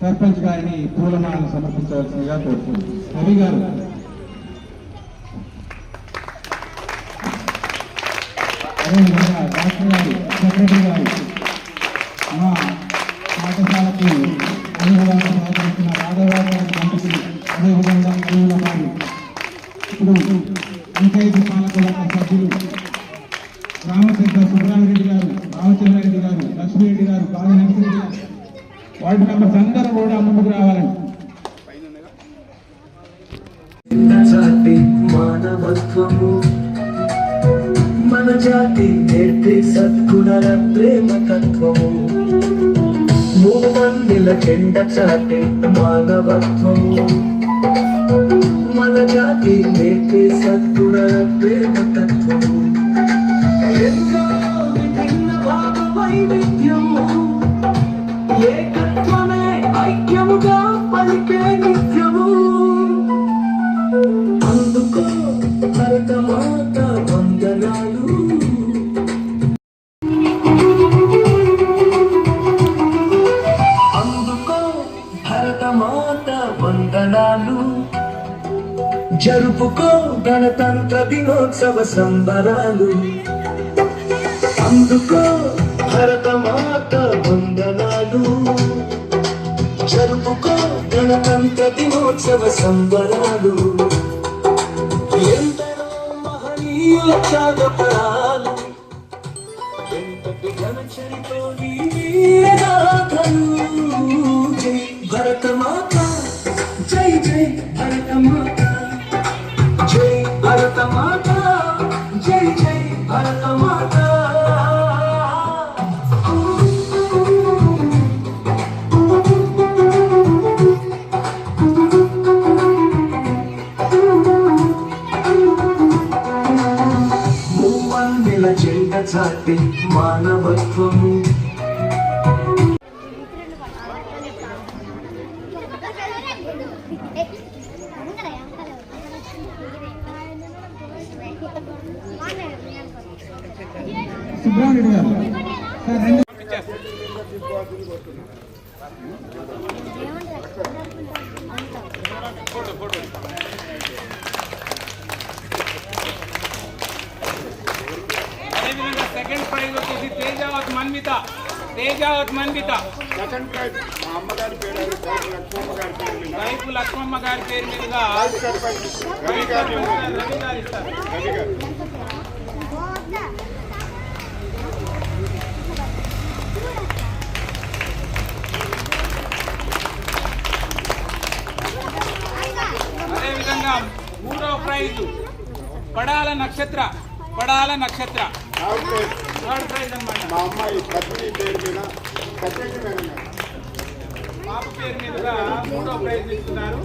సర్పంచ్ గారిని పూలమాలను సమర్పించవలసిందిగా కోరుతుంది. రవి గారు. అదేవిధంగా డాక్టర్ గారు, సెక్రటరీ గారు, మా పాఠశాలకు అనుభవాన్ని సహకరిస్తున్న రాఘవరావు గారి దంపతులు, అదేవిధంగా అరువుల వారు, ఇప్పుడు పంచాయతీ పాలకవర్గ సభ్యులు రామచంద్ర సుబ్రహ్మరెడ్డి గారు, రామచంద్రారెడ్డి గారు, లక్ష్మీరెడ్డి గారు, కాళీనరసింహరెడ్డి గారు, వార్డు మెంబర్స్ అందరూ కూడా ముందుకు రావాలని. మానవత్వము మన జాతి నేర్పే సద్గుణల ప్రేమ తత్వము, మూడు మందిల చెండ చాటే మానవత్వము మన జాతి నేర్పే సద్గుణల ప్రేమ తత్వము, ఎంతో విభిన్న భావ వైవిధ్యము ఏకత్వమే ఐక్యముగా పలికే నిత్యము, అందుకో భరత మాత వందనాలు. అందుకో భరత మాత వందనాలు, జరుపుకో గణతంత్ర దినోత్సవ సంబరాలు. అందుకో భరత మాత వందనాలు, జరుపుకో గణతంత్ర దినోత్సవ సంబరాలు. ఎంతనో మహనీయుల త్యాగపరాలు, ఎంతటి ఘనచరితో నీ వీరగాథలు. జై భరత మాత, జై జై భరత మాత, జై భరత మాత, జై జై భరత మాత. చెంట చాటి మానవత్వము సుబ్రహ్మరెడ్డి గారు. సెకండ్ ప్రైజ్ వచ్చేసి తేజావత్ మన్విత. తేజావత్ మన్విత సెకండ్ ప్రైజ్ మా అమ్మగారి పేరు వైపు లక్ష్మమ్మ గారి పేరు మీదుగా రవి గారు ఇస్తారు. అదేవిధంగా మూడవ ప్రైజ్ పడాల నక్షత్ర. పడాల నక్షత్ర థర్డ్ ప్రైజ్ అన్నమాట. మా అమ్మాయి పత్ని పేరు మీద సెకండ్ మేడం పాప పేరు మీదుగా మూడవ ప్రైజ్ ఇస్తున్నారు.